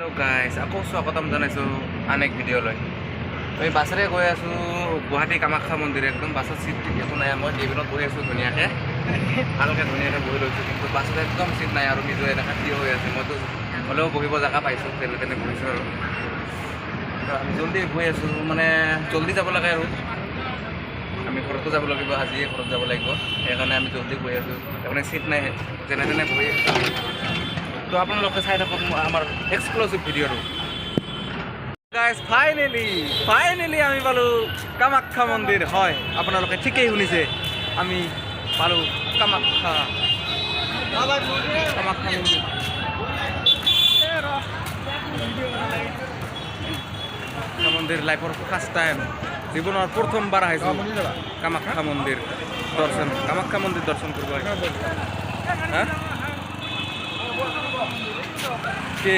Hello' guys, আকৌ স্বাগতম জনাইছোঁ আন এক ভিডিঅ'লৈ। আমি বাছেৰে গৈ আছোঁ গুৱাহাটী কামাখ্যা মন্দিৰ। একদম বাছত চিট একো নাই, মই কেবিনত বহি আছোঁ ধুনীয়াকৈ, ভালকৈ ধুনীয়াকৈ বহি লৈছোঁ, কিন্তু বাছত একদম চিট নাই আৰু নিজে এনেকৈ থিয় হৈ আছে। মইতো হ'লেও বহিব জেগা পাইছোঁ, যেনে তেনে বহিছোঁ আৰু আমি জল্দি গৈ আছোঁ, মানে জল্দি যাব লাগে আৰু আমি ঘৰতো যাব লাগিব, আজিয়ে ঘৰত যাব লাগিব, সেইকাৰণে আমি জল্দি গৈ আছোঁ। তাৰমানে চিট নাই, যেনে তেনে বহি আছোঁ। তো আপোনালোকে চাই থাকক আমাৰ এক্সক্লুচিভ ভিডিঅ'টো। গাইজ, ফাইনেলি আমি পালোঁ কামাখ্যা মন্দিৰ। হয়, আপোনালোকে ঠিকেই শুনিছে, আমি পালোঁ কামাখ্যা মন্দিৰ। মন্দিৰ লাইফৰ ফাৰ্ষ্ট টাইম, জীৱনৰ প্ৰথমবাৰ আহিছোঁ কামাখ্যা মন্দিৰ দৰ্শন কৰিব। হা কি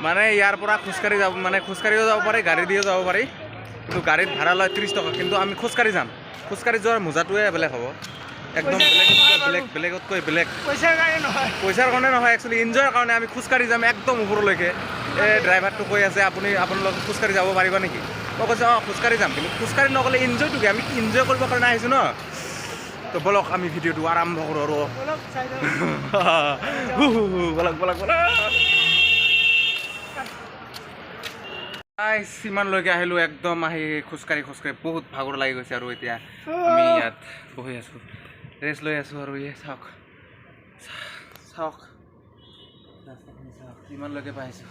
মানে ইয়াৰ পৰা খোজকাঢ়িও যাব পাৰি, গাড়ী দিও যাব পাৰি, কিন্তু গাড়ীত ভাড়া লয় 30 টকা, কিন্তু আমি খোজকাঢ়ি যাম। খোজকাঢ়ি যোৱাৰ মজাটোৱে বেলেগ হ'ব, একদম বেলেগতকৈ বেলেগ। পইচাৰ কাৰণে নহয়, একচুৱেলি এনজয়ৰ কাৰণে আমি খোজকাঢ়ি যাম একদম ওপৰলৈকে। এই ড্ৰাইভাৰটো কৈ আছে আপোনালোকে খোজকাঢ়ি যাব পাৰিব নেকি? মই কৈছোঁ অঁ খোজকাঢ়ি যাম, কিন্তু খোজকাঢ়ি নগ'লে এনজয়টো কি? আমি এনজয় কৰিবৰ কাৰণে আহিছোঁ ন। তো বলক আমি ভিডিঅ'টো আৰম্ভ কৰোঁ আৰু বলক। ইমানলৈকে আহিলোঁ, একদম আহি খোজকাঢ়ি বহুত ভাগৰ লাগি গৈছে, আৰু এতিয়া আমি ইয়াত বহি আছোঁ, ৰেষ্ট লৈ আছোঁ। আৰু এই চাওক ইমানলৈকে পাইছোঁ,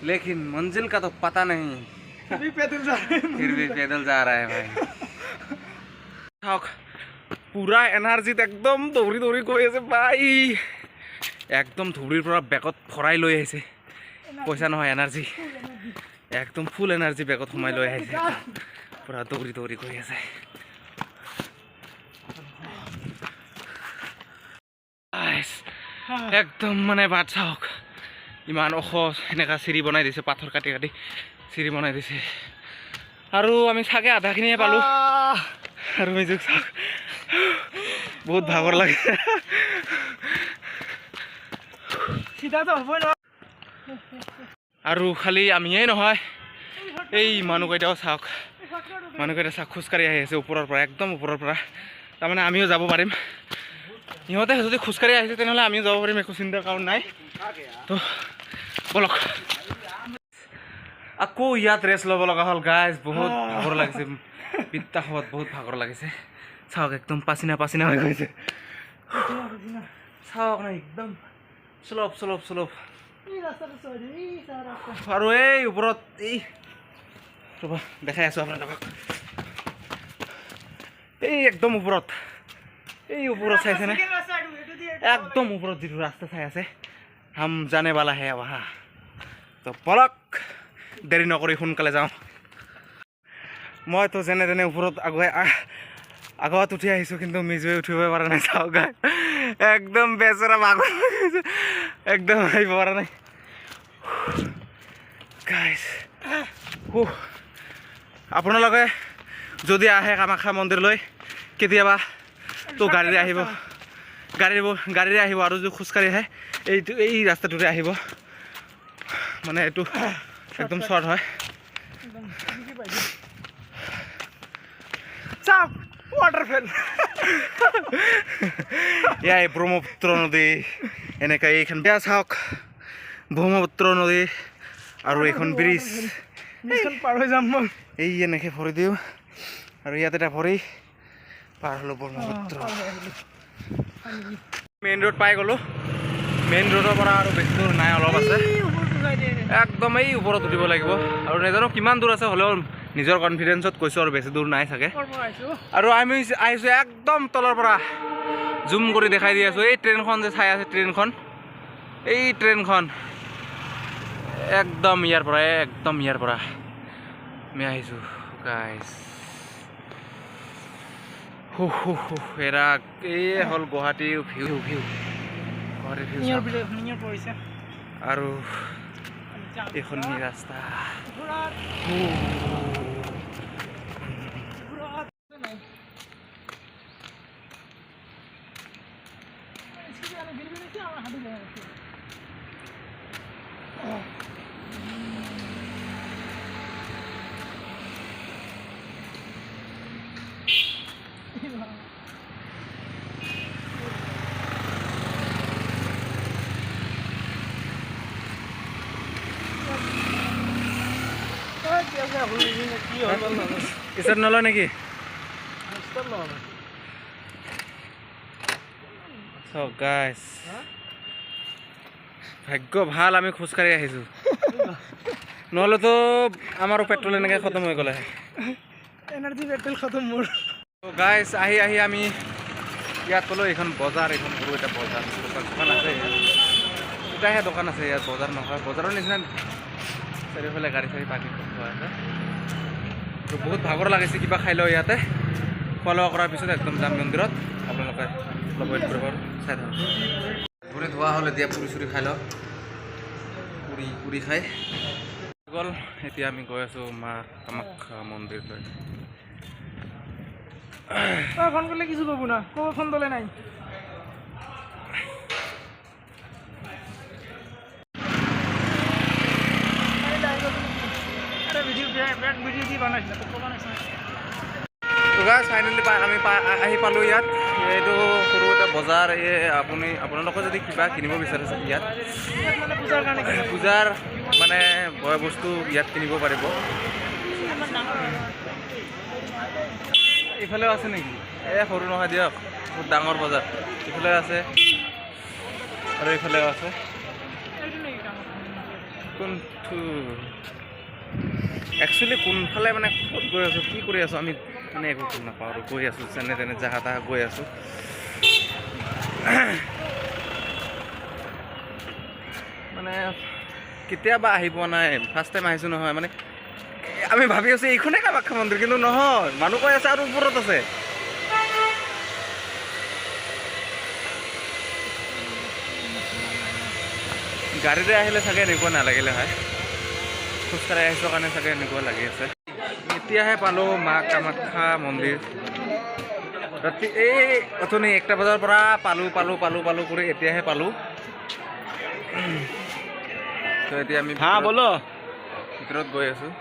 लेकिन मंजिल का तो पता नहीं, फिर भी पैदल जा रहा है भाई। চাওক পুৰা এনাৰ্জিত একদম দৌৰি গৈ আছে ভাই, একদম ধুবুৰীৰ পৰা বেগত ভৰাই লৈ আহিছে, পইচা নহয় এনাৰ্জি, একদম ফুল এনাৰ্জি বেগত সোমাই লৈ আহিছে, পুৰা দৌৰি গৈ আছে। একদম মানে বাট চাওক, ইমান ওখ এনেকা চিৰি বনাই দিছে, পাথৰ কাটি চিৰি বনাই দিছে, আৰু আমি চাগে আধাখিনিয়ে পালোঁ। আৰু মিজুক চাওক, বহুত ভাগৰ লাগে। আৰু খালি আমিয়েই নহয়, এই মানুহকেইটাও চাওক, খোজকাঢ়ি আহি আছে ওপৰৰ পৰা, একদম ওপৰৰ পৰা। তাৰমানে আমিও যাব পাৰিম, সিহঁতে যদি খোজকাঢ়ি আহিছে তেনেহ'লে আমিও যাব পাৰিম, একো চিন্তাৰ কাৰণ নাই। তো বলক, আকৌ ইয়াত ৰেষ্ট ল'ব লগা হ'ল গাইজ, বহুত ভাগৰ লাগিছে, বিত্তাসত বহুত ভাগৰ লাগিছে। চাওক একদম পাচিনা হৈ গৈছে, চাওক না একদম শ্লপ। আৰু এই ওপৰত ৰ'বা দেখাই আছোঁ আপোনালোকক, এই একদম ওপৰত চাইছেনে, একদম ওপৰত যিটো ৰাস্তা চাই আছে, হাম জানে বালা হে ৱাহা। তো বলক, দেৰি নকৰি সোনকালে যাওঁ। মইতো যেনে তেনে ওপৰত আগত উঠি আহিছোঁ, কিন্তু মিজুৱে উঠিবই পৰা নাই। চাওক একদম বেচেৰা ভাগৰ একদম আহিব পৰা নাই গাইজ। আপোনালোকে যদি আহে কামাখ্যা মন্দিৰলৈ কেতিয়াবা, তো গাড়ীৰে আহিব, আৰু যদি খোজকাঢ়ি আহে এই ৰাস্তাটোৰে আহিব, মানে এইটো একদম শ্বৰ্ট হয়। ৱাটাৰফল এয়াই ব্ৰহ্মপুত্ৰ নদী, এনেকৈ এইখন বেয়া চাওক ব্ৰহ্মপুত্ৰ নদী, আৰু এইখন ব্ৰিজ পাৰ হৈ যাম মই, এই এনেকৈ ভৰি দিওঁ, আৰু ইয়াত এটা ভৰি পাৰ হ'লোঁ ব্ৰহ্মপুত্ৰ। মেইন ৰোড পাই গ'লোঁ, মেইন ৰোডৰ পৰা আৰু বেছি দূৰ নাই, অলপ আছে, একদম এই ওপৰত উঠিব লাগিব। আৰু নাজানো কিমান দূৰ আছে, হ'লেও নিজৰ কনফিডেঞ্চত কৈছোঁ আৰু বেছি দূৰ নাই চাগে। আৰু আমি আহিছোঁ একদম তলৰ পৰা, জুম কৰি দেখাই দি আছোঁ, এই ট্ৰেইনখন যে চাই আছে, এই ট্ৰেইনখন একদম ইয়াৰ পৰা আমি আহিছোঁ গাইজ। এৰা এই হ'ল গুৱাহাটীৰ ভিউ, আৰু এইখন ৰাস্তা। ষ্টাৰ্ট নলয় নেকি গাইছ ভাগ্য ভাল আমি খোজকাঢ়ি আহিছোঁ নহ'লেতো আমাৰো পেট্ৰল এনেকৈ খতম হৈ গ'লে এনাৰ্জি পেট্ৰল খতম মোৰ গাইছ আহি আমি ইয়াত ক'লোঁ এইখন বজাৰ এইখন সৰু এটা বজাৰ দোকান আছে দুটাহে দোকান আছে ইয়াত বজাৰ নহয় বজাৰৰ নিচিনা চাৰিওফালে গাড়ী চাড়ী পাৰ্কিং কৰি থোৱা আছে তো বহুত ভাগৰ লাগিছে কিবা খাই লওঁ ইয়াতে খোৱা লোৱা কৰাৰ পিছত একদম যাম মন্দিৰত আপোনালোকে অলপ ৱেইট কৰিব চাই থাকক ঘূৰি ধোৱা হ'ল এতিয়া পুৰি চুৰি খাই লওঁ পুৰি খাই গ'ল এতিয়া আমি গৈ আছোঁ মা কামাখ্যা মন্দিৰলৈ ফোন করলে কিছু পাবো না কোনো ফোন তোলে নাই তো গাইছ ফাইনেলি আমি আহি পালোঁ ইয়াত এইটো সৰু এটা বজাৰ আপোনালোকে যদি কিবা কিনিব বিচাৰিছে ইয়াত পূজাৰ মানে বয় বস্তু ইয়াত কিনিব পাৰিব এইফালেও আছে নেকি সৰু নহয় দিয়ক বহুত ডাঙৰ বজাৰ এইফালে আছে আৰু এইফালেও আছে কোনটো একচুৱেলি কোনফালে মানে ক'ত গৈ আছোঁ কি কৰি আছোঁ আমি মানে একো গম নাপাওঁ আৰু গৈ আছোঁ যেনে তেনে জাহা তাহা গৈ আছোঁ মানে কেতিয়াবা আহি পোৱা নাই ফাৰ্ষ্ট টাইম আহিছোঁ নহয় মানে আমি ভাবি আছোঁ এইখনেই কামাখ্যা মন্দিৰ কিন্তু নহয় মানুহ কৈ আছে আৰু ওপৰত আছে গাড়ীৰে আহিলে চাগে এনেকুৱা নালাগিলে হয় খোজকাঢ়ি আহিছোঁ কাৰণে চাগে এনেকুৱা লাগি আছে এতিয়াহে পালোঁ মা কামাখ্যা মন্দিৰ ৰাতি এই অথনি 1টা বজাৰ পৰা পালোঁ কৰি এতিয়াহে পালোঁ তো এতিয়া আমি ভিতৰত গৈ আছোঁ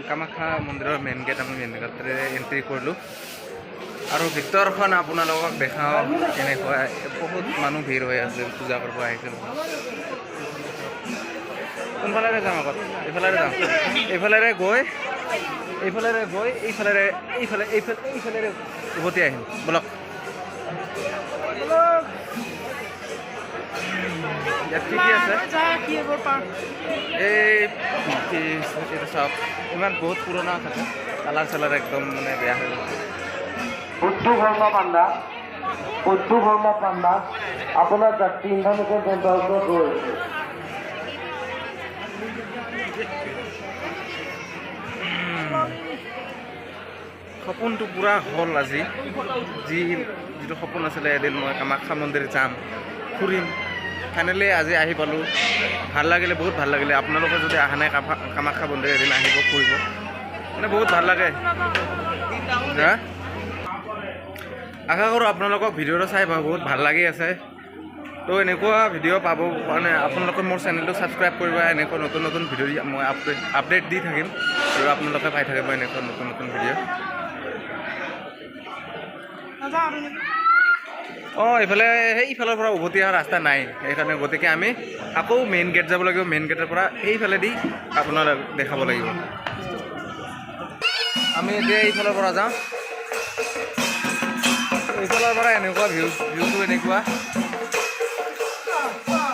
কামাখ্যা মন্দিৰৰ মেইন গেট আমি মেইন গেটেৰে এণ্ট্ৰি কৰিলোঁ আৰু ভিতৰখন আপোনালোকক দেখাওঁ কেনেকুৱা বহুত মানুহ ভিৰ হৈ আছে পূজা কৰিব আহিছে কোনফালেৰে যাম আগত এইফালেৰে গৈ এইফালেৰে উভতি আহিম বলক ইয়াত কি আছে এইটো চাওক ইমান বহুত পুৰণা থাকে কালাৰ চালাৰ একদম মানে বেয়া হৈ গ'ল বুদ্ধ ধৰ্ম পাণ্ডা আপোনাৰ যাত্ৰী ইন্ধনকে গন্তব্যত ৰয়েছে সপোনটো পূৰা হ'ল আজি যিটো সপোন আছিলে এদিন মই কামাখ্যা মন্দিৰ যাম ফুৰিম ফাইনেলি আজি আহি পালোঁ ভাল লাগিলে বহুত ভাল লাগিলে আপোনালোকে যদি অহা নাই কামাখ্যা মন্দিৰ এদিন আহিব ফুৰিব মানে বহুত ভাল লাগে আশা কৰোঁ আপোনালোকক ভিডিঅ'টো চাই বহুত ভাল লাগি আছে তো এনেকুৱা ভিডিঅ' পাব মানে আপোনালোকে মোৰ চেনেলটো ছাবস্ক্ৰাইব কৰিব এনেকুৱা নতুন ভিডিঅ' মই আপডেট দি থাকিম আৰু আপোনালোকে পাই থাকিব এনেকুৱা নতুন ভিডিঅ' এইফালে সেইফালৰ পৰা উভতি অহা ৰাস্তা নাই সেইকাৰণে গতিকে আমি আকৌ মেইন গেট যাব লাগিব মেইন গেটৰ পৰা এইফালেদি আপোনালোক দেখাব লাগিব আমি এতিয়া এইফালৰ পৰা যাওঁ এইফালৰ পৰা এনেকুৱা ভিউটো এনেকুৱা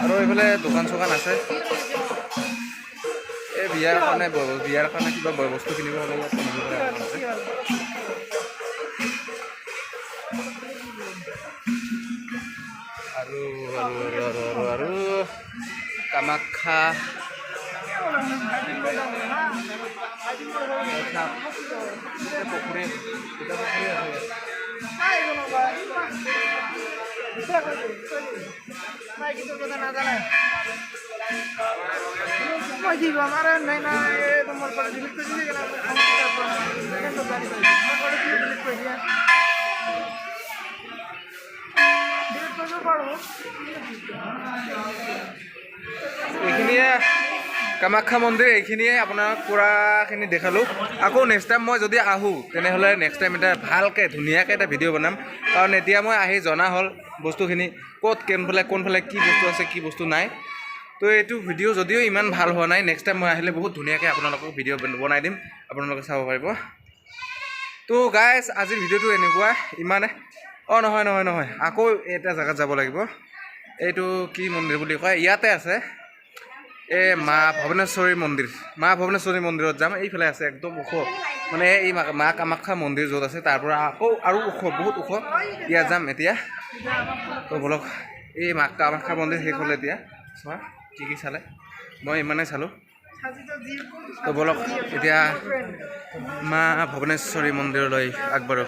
আৰু এইফালে দোকান চোকান আছে এই বিয়াৰ কাৰণে কিবা বয় বস্তু কিনিব হ'লে আৰু কামাখ্যা পুখুৰী এইখিনিয়ে কামাখ্যা মন্দিৰ এইখিনিয়ে আপোনাক পূৰাখিনি দেখালোঁ আকৌ নেক্সট টাইম মই যদি আহোঁ তেনেহ'লে নেক্সট টাইম এটা ভালকৈ ধুনীয়াকৈ এটা ভিডিঅ' বনাম কাৰণ এতিয়া মই আহি জনা হ'ল বস্তুখিনি কোনফালে কি বস্তু আছে কি বস্তু নাই তো এইটো ভিডিঅ' যদিও ইমান ভাল হোৱা নাই, নেক্সট টাইম মই আহিলে বহুত ধুনীয়াকৈ আপোনালোকক ভিডিঅ' বনাই দিম, আপোনালোকে চাব পাৰিব। তো গাইজ আজিৰ ভিডিঅ'টো এনেকুৱা ইমানে। অঁ নহয় আকৌ এটা জেগাত যাব লাগিব। এইটো কি মন্দিৰ বুলি কয়, ইয়াতে আছে এই মা ভুৱনেশ্বৰী মন্দিৰ। মা ভুৱনেশ্বৰী মন্দিৰত যাম। এইফালে আছে একদম ওখ, মানে এই মা কামাখ্যা মন্দিৰ য'ত আছে তাৰ পৰা আকৌ আৰু ওখ, বহুত ওখ। ইয়াত যাম এতিয়া। তো বলক, এই মা কামাখ্যা মন্দিৰ শেষ হ'ল এতিয়া। চোৱা কি চালে, মই ইমানেই চালোঁ। তো বলক এতিয়া মা ভুৱনেশ্বৰী মন্দিৰলৈ আগবাঢ়ো।